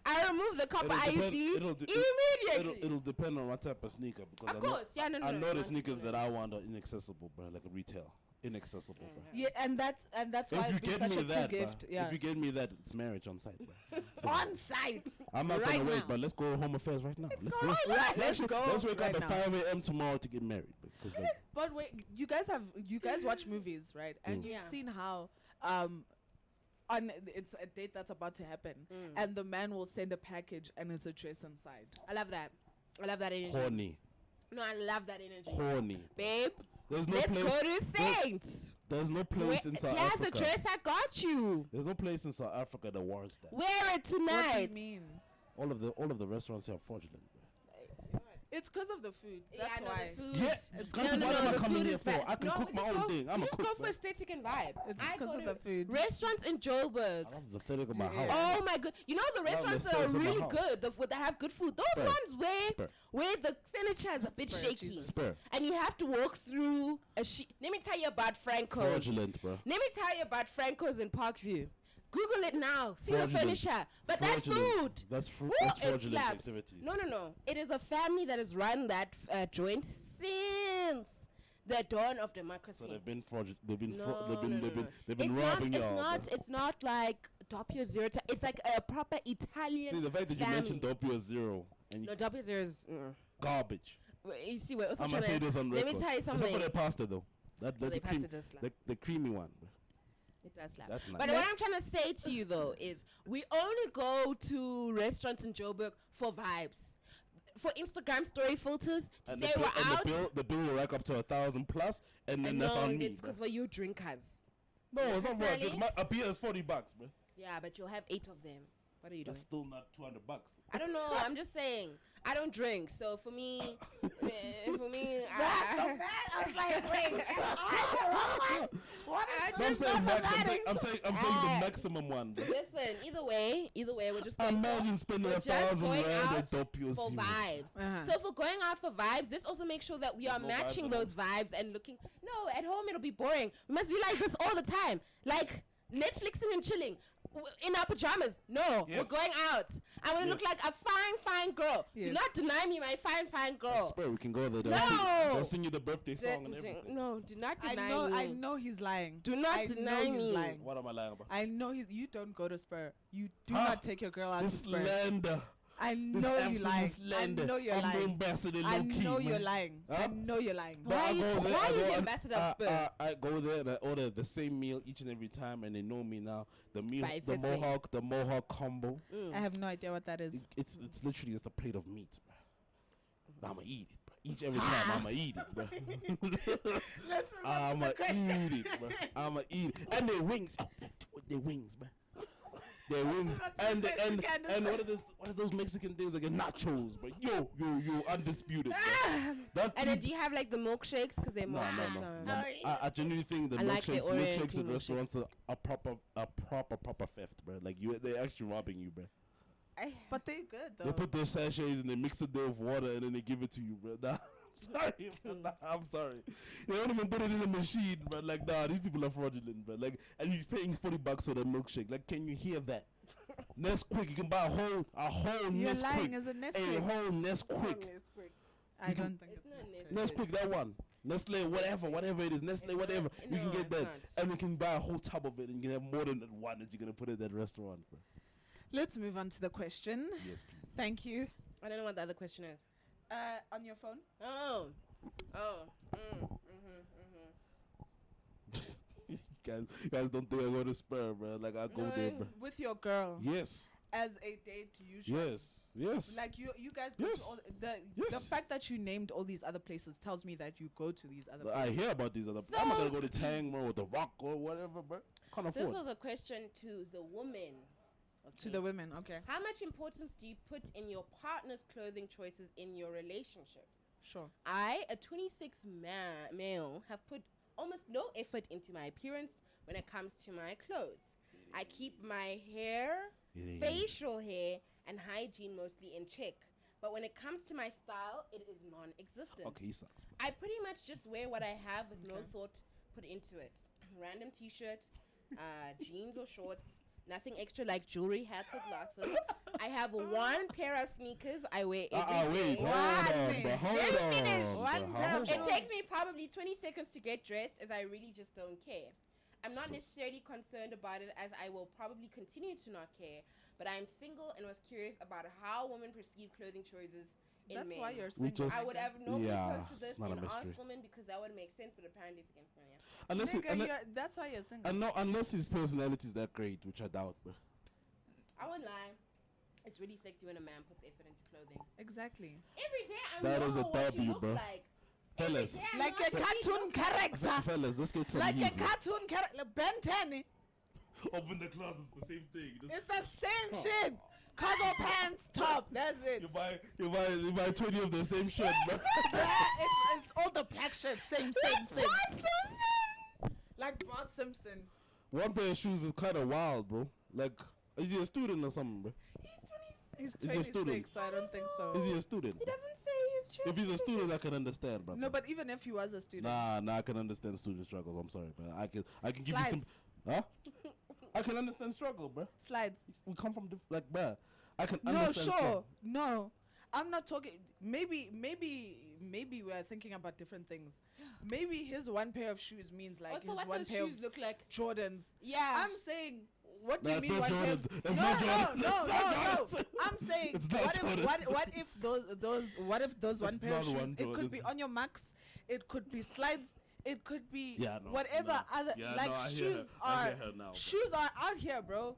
I remove the copper IUD immediately. It'll depend on what type of sneaker because Of course, yeah, no, I know the no, sneakers that I want are inaccessible, bro. Like a retail, inaccessible, bro. Yeah, and that's why If you it'd be get such me a cool that, gift. bruh, Yeah. if you get me that, it's marriage on site, bro. So On site. I'm not right gonna wait, now. but let's go home affairs right now. Let's go. Right, let's go Let's wake right up now. at 5 a.m. tomorrow to get married. Because like, But wait, you guys watch movies, right? And you've Yeah. seen how it's a date that's about to happen, and the man will send a package and it's a dress inside. I love that. I love that energy. horny, No, I love that energy. horny. Babe, There's no let's place. go to Saints. There's no place in South Here's Africa. the dress I got you. There's no place in South Africa that warrants that. Wear it What do you tonight. mean? All of the restaurants here are fraudulent. Bro. It's because of the food. That's yeah, why. The food. Yeah, It's what am I the coming food here is for? bad. I can No, cook we my just own go- thing. I'm we a just cook. go bro. for aesthetic and vibe. It's I because go of to the food. restaurants in Joburg. I love the aesthetic of my Yeah. house. Oh my god! You know the love restaurants the that are steaks in my really house. good. They have good food. Those Spur. ones Spur. where the furniture is a bit Spur, shaky, Jesus. Spur. and you have to walk through a sheet. Let me tell you about Franco's. Fraudulent, bro. Let me tell you about Franco's in Parkview. Google it now. See the Fraudulent. furniture. But that's Fraudulent. food. That's Woo, that's it fraudulent slaps. activities. No. It is a family that has run that joint since the dawn of democracy. So they've been fraudulent. They've been No, they've been robbing y'all. bro. It's not like Doppio Zero. It's like a proper Italian. See the fact that you family. mentioned Doppio Zero and you No, Doppio Zero is. garbage. You see, we're also I'm trying gonna say to. this on Let record. me tell you Except something. for their pasta though. That Oh, the, they cream, pasta does slap. the creamy one. Bro. It does slap. That's nice. But what I'm trying to say to you though is we only go to restaurants in Joburg for vibes. For Instagram story filters to And say the bill, we're and out. the bill will rack up to 1,000 plus, and then that's no, on me. it's because we're you drinkers. No, it's not right. necessarily. A beer is $40, bro. Yeah, but you'll have 8 of them. What are you doing? That's still not $200. I don't know. I'm just saying. I don't drink, so for me, I was like, wait, what No, I'm saying max. I'm saying the maximum one. Bro. Listen, either way, we're just going Imagine spending we're 1,000 just going rand out at Doppio for Zero. vibes. Uh-huh. So for going out for vibes, this also makes sure that we are no matching vibes at those vibes and looking. No, at home it'll be boring. We must be like this all the time, like Netflixing and chilling. In our pajamas. No, Yes. we're going out. I want to look Yes. like a fine girl. Do Yes. not deny me my fine girl. Spur, we can go there. No. They'll sing you the birthday song and everything. No, do not I deny know. me. I know he's lying. Do not I deny know me. He's lying. What am I lying about? I know he's. You don't go to Spur. You do Huh? not take your girl out to This Spur. slander. I This know you're lying. I slander. know you're I'm the lying. ambassador I low key, know you're man. lying. Huh? I know you're lying. But Why I are you- go there, why I are you go the and, ambassador of Spur? I go there and I order the same meal each and every time, and they know me now. The meal, By the visiting. Mohawk combo. I have no idea what that is. It's literally just a plate of meat, bro. But I'ma eat it, bro. Each every time I'ma eat it, bro. I'ma eat it, bro. I'ma eat it. And their wings, their wings, bro. Their wings and what are those Mexican things like nachos, bro? Yo, undisputed. Bro. That And then do you have like the milkshakes? Because they're no. milkshakes. I genuinely think the I like the milkshakes Oreo at tea restaurants are a proper theft, bro. Like they're actually robbing you, bro. But they're good though. They put their sachets and they mix it there with water and then they give it to you, bro. Nah, I'm sorry, bro. Nah, I'm sorry. They don't even put it in a machine, bro. Like, nah, these people are fraudulent, bro. Like, and you're paying $40 for the milkshake. Like, can you hear that? Nesquik, you can buy a whole You're Nesquik. lying. Is it A Nesquik? whole Nesquik. I don't think It's it's not Nesquik. Nesquik, that one. Nestle, whatever it is. Nestle, It's whatever. not- You can no, get it's that. not. And you can buy a whole tub of it and you can have more than one that you're going to put at that restaurant, bro. Let's move on to the question. Yes, please. Thank you. I don't know what the other question is. On your phone. Oh. You guys don't think I go to Spur, bro. Like, I go there, bro. With your girl. Yes. As a date usually. Yes. Like you guys go Yes. to all the Yes. fact that you named all these other places tells me that you go to these other I places. hear about these other. I'm not gonna go to Tang, bro, or the Rock or whatever, bro. Can't This afford. was a question to the woman. To the women, okay. How much importance do you put in your partner's clothing choices in your relationships? Sure. I, a 26 male, have put almost no effort into my appearance when it comes to my clothes. I keep my hair, facial hair, and hygiene mostly in check. But when it comes to my style, it is non-existent. Okay, he sucks. I pretty much just wear what I have with no thought put into it. Random t-shirt, jeans or shorts, nothing extra like jewelry, hats or glasses. I have one pair of sneakers I wear every Wait, day. hold on, bro. Hold Let me on, finish. bro. One Hold It on. takes me probably 20 seconds to get dressed as I really just don't care. I'm not So- necessarily concerned about it as I will probably continue to not care, but I am single and was curious about how women perceive clothing choices in That's men. why you're We single. just- I would have normally Yeah, posted this it's not a and mystery. asked women because that would make sense, but apparently it's against men. Unless, Nigga, that's why you're single. unless his personality is that great, which I doubt, bro. I won't lie. It's really sexy when a man puts effort into clothing. Exactly. Every day I That know is a what you W, look bro. like. Fellas, Like a cartoon character. fellas, let's get some Like a easy. cartoon character. Like Ben 10. Open the class, it's the same thing. It's the same shit. Cargo pants, top. That's it. You buy 20 of the same shirt, bro. Yeah, it's all the black shirts. Same. Like Bart Simpson. One pair of shoes is kind of wild, bro. Like, is he a student or something, bro? He's Is he a student? 26, so I don't think so. Is he a student? He doesn't say he's true. If he's a student, I can understand, bro. No, but even if he was a student. Nah, I can understand student struggles. I'm sorry, man. I can give you some. Slides. Huh? I can understand struggle, bro. Slides. We come from like, bruh. I can No, understand. sure. struggle. No. I'm not talking. Maybe we're thinking about different things. Maybe his one pair of shoes means like Also, his what one those pair shoes of look like? Jordans. Yeah. I'm saying, what do you That's mean not one pair? Jordans. That's no, not Jordans. no, That's not Jordans. I'm saying, It's not Jordans. what if those one It's pair of not shoes? one It could Jordan. be on your Max. It could be slides. It could be Yeah, no, whatever no. other Yeah, like no, I hear shoes her. I are hear her now, bro. shoes are out here, bro.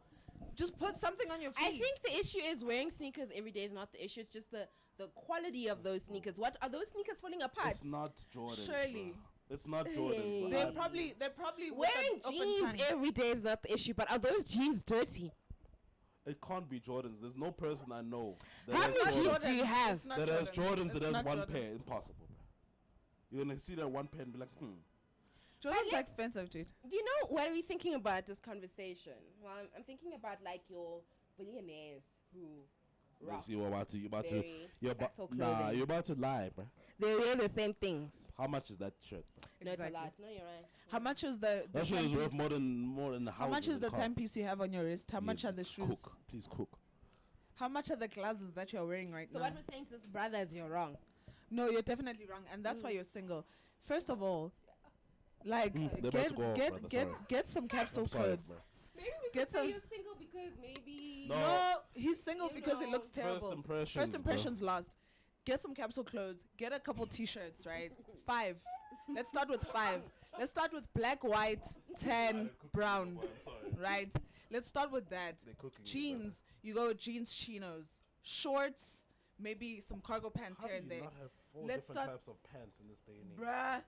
Just put something on your feet. I think the issue is wearing sneakers every day is not the issue. It's just the quality of those sneakers. What are those sneakers falling apart? It's not Jordans. Surely. Bro. It's not Jordans. Bro. They're I- probably with Wearing an open jeans tongue. every day is not the issue, but are those jeans dirty? It can't be Jordans. There's no person I know How has many not jeans Jordans. do you have? It's not That has Jordan. Jordans. It's That has not one Jordan. pair. Impossible, bro. You're gonna see that one pair and be like, Jordan's let's- expensive, dude. Do you know what are we thinking about this conversation? Well, I'm thinking about like your billionaires who rock Yes, you're about to. very subtle Nah, clothing. you're about to lie, bro. They wear the same things. How much is that shirt? No, it's a lot. No, you're right. How much is the That shirt is worth timepiece? more than the house. How much is the timepiece you have on your wrist? How much are the shoes? Cook, please cook. How much are the glasses that you're wearing right So now? what we're saying to this brother is you're wrong. No, you're definitely wrong, and that's why you're single. First of all, like they're about to go off, brother, sorry. get some capsule I'm sorry, clothes. bro. Maybe we Get could say some- you're single because maybe No. No, he's single You because it know, looks terrible. impressions, bro. Last. Get some capsule clothes. Get a couple t-shirts, right? 5. Let's start with 5. Let's start with black, white, tan, brown, right? Let's start with that. They're cooking you, Jeans. You go with jeans, chinos, shorts, maybe some cargo pants How here do and you there. not have 4 Let's different start- types of pants in this day and age? Bruh.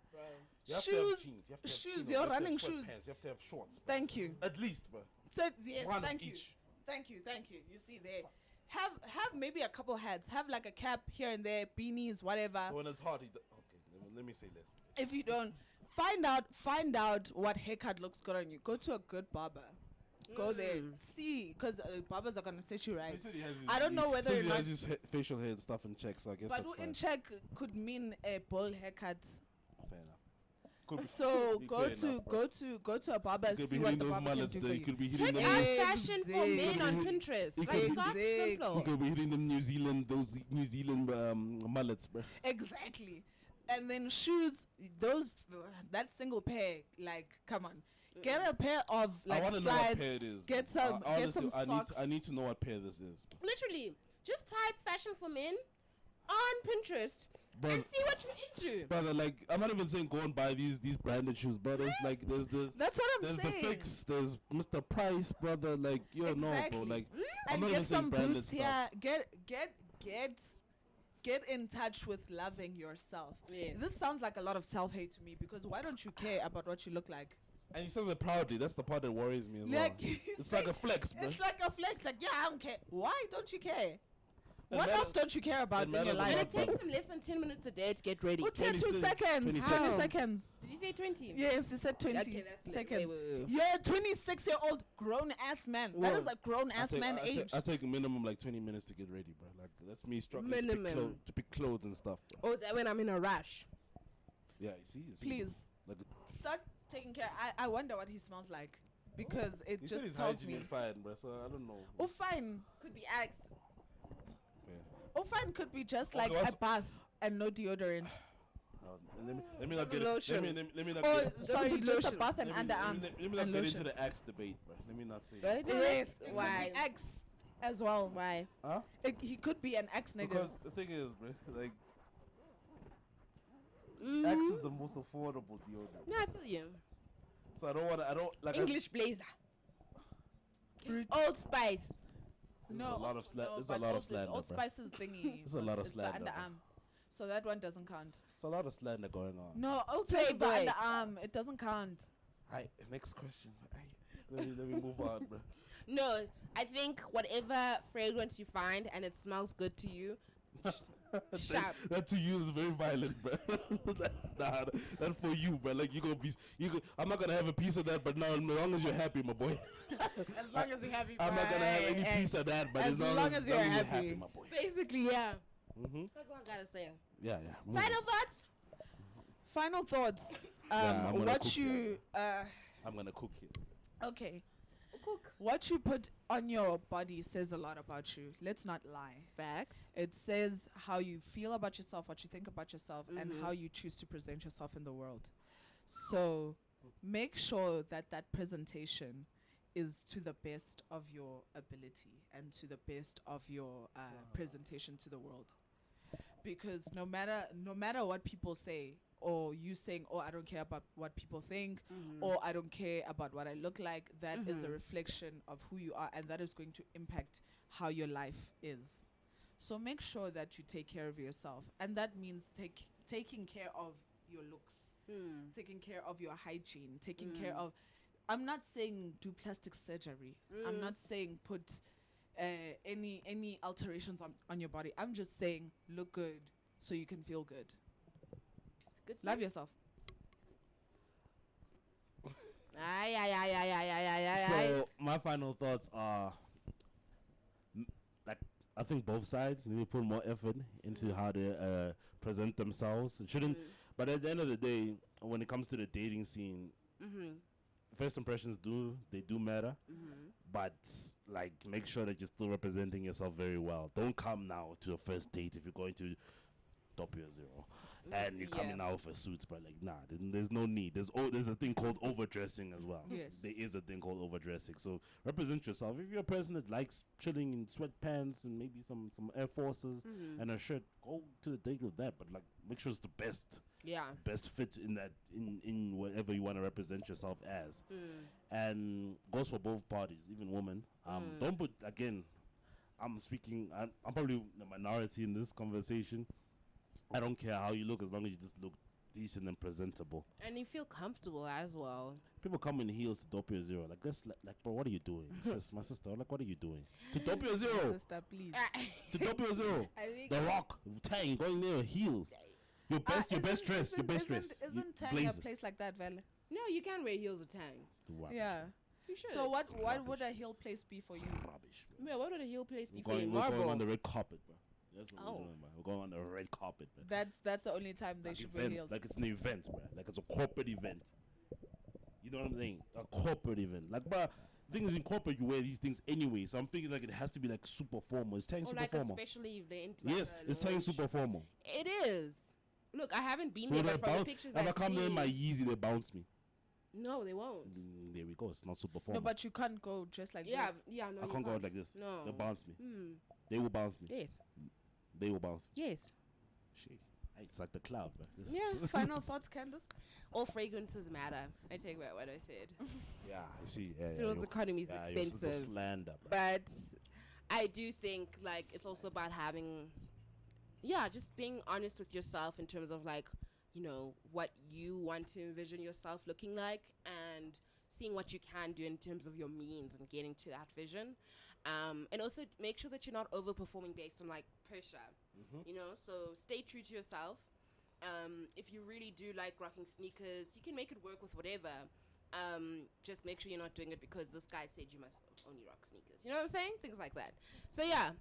You have to have Shoes. jeans. You have to have Shoes. chinos, You're you have to have running sweatpants, shoes. You have to have shorts. Bro. Thank you. At least, bro. So, yes, One of thank you. each. Thank you. You see there. Have maybe a couple hats. Have like a cap here and there, beanies, whatever. So when it's hot, okay. Let me say this. If you don't, find out what haircut looks good on you. Go to a good barber. Go there, see, because barbers are gonna set you right. He said he has his, I don't know whether he or not. has his facial hair and stuff in check, so I guess But that's fine. in check could mean a bald haircut. Fair enough. Could be- So be go fair to enough, bro. go to a barber, You could see be what hitting the those barber can mullets do there. for You you. could be hitting Check them. out Exactly. fashion for men on Exactly. Pinterest. You Like, could be- start Exactly. simple. You could be hitting them those New Zealand mullets, bro. Exactly. And then shoes, that single pair, like, come on. Get a pair of like I want to know what slides. pair it is. Get bro. some Honestly, socks. I need to know what pair this is. Literally, just type fashion for men on Pinterest Bro, and see what you're into. brother, like I'm not even saying go and buy these branded shoes, but there's like there's That's what I'm there's saying. the Fix, there's Mr. Price, brother. Like you don't know, Exactly. bro. Like I'm And not even get saying some branded boots stuff. here. Get in touch with loving yourself. Yes. This sounds like a lot of self-hate to me because why don't you care about what you look like? And he says it proudly. That's the part that worries me as Like, well. It's like a flex, bro. It's like a flex. Like, yeah, I don't care. Why don't you care? It What matters- else don't you care about it in your matters life? And about it takes them less than 10 minutes a day to get ready. Who said 2 20 seconds? 20 20 seconds. seconds. Did you say 20? Yes, he said 20 Okay, that's seconds. wait. You're a 26-year-old grown-ass man. That Whoa. is a grown-ass man age. I take minimum like 20 minutes to get ready, bro. Like that's me struggling Minimum. to pick clothes and stuff, bro. Oh, that when I'm in a rush. Yeah, you see. Please. Like Start taking care. I wonder what he smells like because it he said just his tells hygiene me. is fine, bro. So I don't know. Oh, fine. Could be Axe. Yeah. Oh, fine could be just Okay, like what's- a bath and no deodorant. Let me not get Lotion. let me not Oh, get sorry, put just a lotion. bath and let me underarm not and get lotion. into the axe debate, bro. Let me not say that. Right? Yes, Why? X as well. Why? Huh? He could be an ex nigga. Because the thing is, bro, like Mm-hmm. axe is the most affordable deodorant. No, I feel you. So I don't like English blazer. Brute. Old Spice. There's a lot of no, there's a but lot of Old slander, Old bro. Spice's thingy. There's a lot of is the slander, bro. underarm. So that one doesn't count. It's a lot of slander going on. No, ultimate is the Playboy. underarm. It doesn't count. Hi, next question. Let me move on, bro. No, I think whatever fragrance you find and it smells good to you, sharp. That to you is very violent, bro. That for you, bro. Like I'm not gonna have a piece of that, but now as long as you're happy, my boy. As long as you're happy. I'm not gonna have any piece of that, but as long as you're happy, my boy. Basically, yeah. Mm-hmm. That's all I gotta say. Yeah. Move Final on. thoughts? Final thoughts. Yeah, I'm gonna What cook you I'm gonna cook here. okay. Cook. What you put on your body says a lot about you. Let's not lie. Facts. It says how you feel about yourself, what you think about yourself, and Mhm. how you choose to present yourself in the world. So make sure that that presentation is to the best of your ability and to the best of your presentation to the world. Because no matter what people say, or you saying, oh, I don't care about what people think, or I don't care about what I look like, that is a reflection of who you are, and that is going to impact how your life is. So make sure that you take care of yourself, and that means taking care of your looks, taking care of your hygiene, taking care of, I'm not saying do plastic surgery, I'm not saying put any alterations on your body, I'm just saying look good so you can feel good. Good Love stuff. yourself. Aye. So my final thoughts are, like, I think both sides need to put more effort into how they present themselves. It shouldn't, but at the end of the day, when it comes to the dating scene, first impressions do matter. But like, make sure that you're still representing yourself very well. Don't come now to a first date if you're going to Doppio Zero and you're coming out with a suit, but like, nah, there's no need. There's a thing called overdressing as well. Yes. There is a thing called overdressing. So represent yourself. If you're a person that likes chilling in sweatpants and maybe some Air Forces and a shirt, go to the date with that. But like, make sure it's the best. Yeah. Best fit in that in whatever you want to represent yourself as. And goes for both parties, even women. Don't put, again, I'm probably the minority in this conversation. I don't care how you look as long as you just look decent and presentable. And you feel comfortable as well. People come in heels to Doppio Zero. Like, that's like, bro, what are you doing? My sister, like, what are you doing? To Doppio Zero. Sister, please. To Doppio Zero. I think The Rock, Tang, going there with heels. Your best dress. Isn't Tang a place like that, Val? no, you can wear heels with Tang. Yeah. You should. So what would a heel place be for you? Rubbish, bro. Yeah, what would a heel place be for We're you? going on Marble. the red carpet, bro. That's what Oh. we're doing, man. We're going on the red carpet, man. That's the only time they Like should wear events, heels. like it's an event, bro. Like it's a corporate event. You know what I'm saying? A corporate event. Like, bro, the thing is, in corporate you wear these things anyway. So I'm thinking like it has to be like super formal. It's Tang Or super like formal. a special event. Yes, it's Tang super formal. It is. Look, I haven't been So there, they but from the bounce. pictures If I I've come in seen, my Yeezy, they bounce me. no, they won't. There we go. It's not super No, formal. but you can't go just like Yeah, this. yeah, no. I you can't go out like this. No. They bounce me. Hmm. They will bounce me. Yes. They will bounce me. Yes. Shit. It's like the cloud, bro. This- Yeah. Final thoughts, Candice? All fragrances matter. I take back what I said. Yeah, I see. Yeah, Cyril's economy is yeah, yours is a expensive. slander, bro. But I do think like it's also about having, just being honest with yourself in terms of like, you know, what you want to envision yourself looking like, and seeing what you can do in terms of your means and getting to that vision. And also make sure that you're not overperforming based on like pressure, you know, so stay true to yourself. If you really do like rocking sneakers, you can make it work with whatever. Just make sure you're not doing it because this guy said you must only rock sneakers. You know what I'm saying? Things like that. So yeah,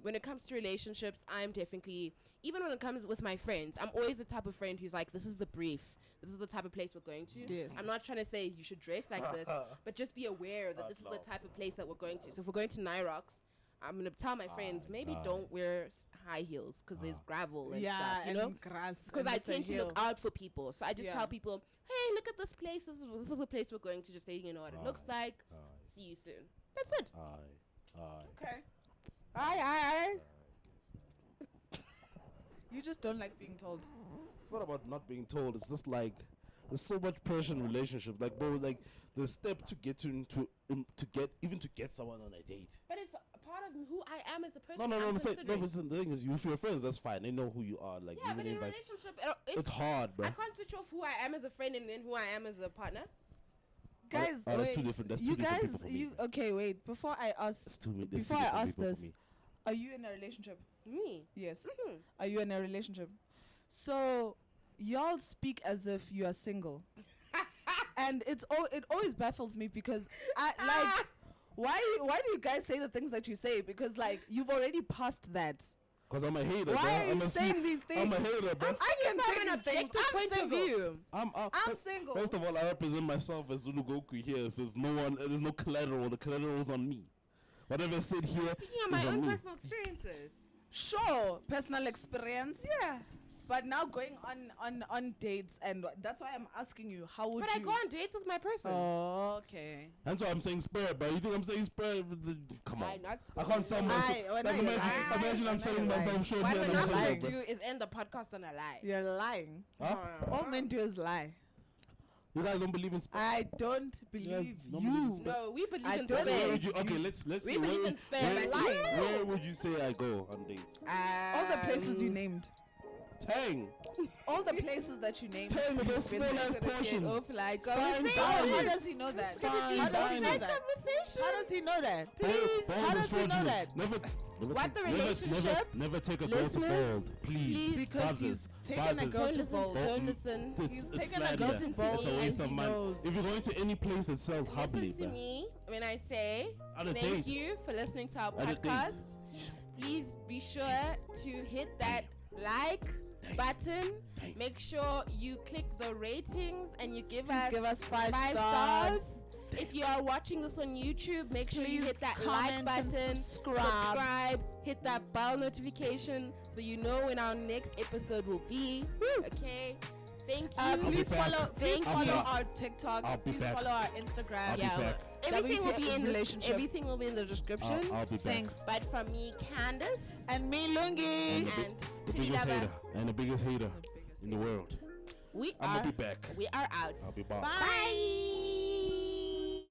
when it comes to relationships, I'm definitely, even when it comes with my friends, I'm always the type of friend who's like, this is the brief. This is the type of place we're going to. Yes. I'm not trying to say you should dress like this, but just be aware that this is the type of place that we're going to. So if we're going to Nyrox, I'm going to tell my friends, maybe don't wear high heels because there's gravel and stuff, you know? grass. Because and I it's a tend to hill. look out for people. So I just Yeah. tell people, hey, look at this place. This is the place we're going to, just so you know what it looks like. See you soon. That's it. Okay. Aye. You just don't like being told. It's not about not being told. It's just like there's so much pressure in relationships. Like, bro, like the step to get to get someone on a date. But it's a part of who I am as a person. No. I'm Say, no, considering. but the thing is, if you're friends, that's fine. They know who you are. Like, Yeah, even but in a if, like, relationship, if it's hard, bro. I can't switch off who I am as a friend and then who I am as a partner. Guys, Oh, that's wait. two different. That's You two different guys, people for me. you okay? Wait. Before I ask, That's two before I different ask people for this, me. are you in a relationship? Me. Yes. Mhm. Are you in a relationship? So y'all speak as if you are single, and it always baffles me because I like why do you guys say the things that you say? Because like you've already passed that. Cause I'm a hater, Why bro. are you saying these I'm things? a hater, bro. I can From say an these things. objective I'm point single. of view. I'm single. First of all, I represent myself as Ulugoku here, so there's no collateral. The collateral's on me. Whatever I said here Speaking of is my on own me. personal experiences. Sure, personal experience. Yeah. But now going on dates, and that's why I'm asking you, how would But you? I go on dates with my person. Oh, okay. That's why I'm saying spirit, bro. You think I'm saying spirit? Come on. I'm not I can't sell myself. Aye, when Like, I imagine lie. I'm selling When I myself short What here we're and I'm not saying going that, to bro. do is end the podcast on a lie. You're lying. Huh? All men do is lie. You guys don't believe in spirit? I don't believe nobody believes you. in No, we believe I in don't Where spare. would you? Okay, let's We see. believe in spare, where, but lying. where would you say I go on dates? All the places you named. Tang. All the places that you named. Tang with those been small there. ass portions. Off like Fine conversation. dining. How does he know that? Fine How does he dining. know that? Conversation. How does he know that? Please, Bald how is does he know fraudulent. that? Never What the never- relationship? Never take a girl to Listeners, bald, please. please. Because Brothers, he's taken a brothers. girl Don't to listen. bald. Don't listen. He's It's taken a slander. girl to It's bald a waste and of he money. knows. If you're going to any place that sells hubbly, Listen to bro. me when I say On a thank date. you for listening to our On a date. podcast. Please be sure to hit that like button. Make sure you click the ratings and you give Please us give us five stars. stars. If you are watching this on YouTube, make sure you Please hit that like comment and button, subscribe. hit that bell notification so you know when our next episode will be. Okay. Thank you. be Please back. follow. Please Thank follow you. our TikTok. I'll be Please back. follow our Instagram. I'll be Yeah, back. everything will be WTF in the relationship. everything will be in the description. I'll be back. Thanks. But from me, Candice, And me, Lungi. And and the Tili biggest Lava, hater. And the biggest hater in the world. we I'm are gonna be back. out. I'll be back. Bye. Bye.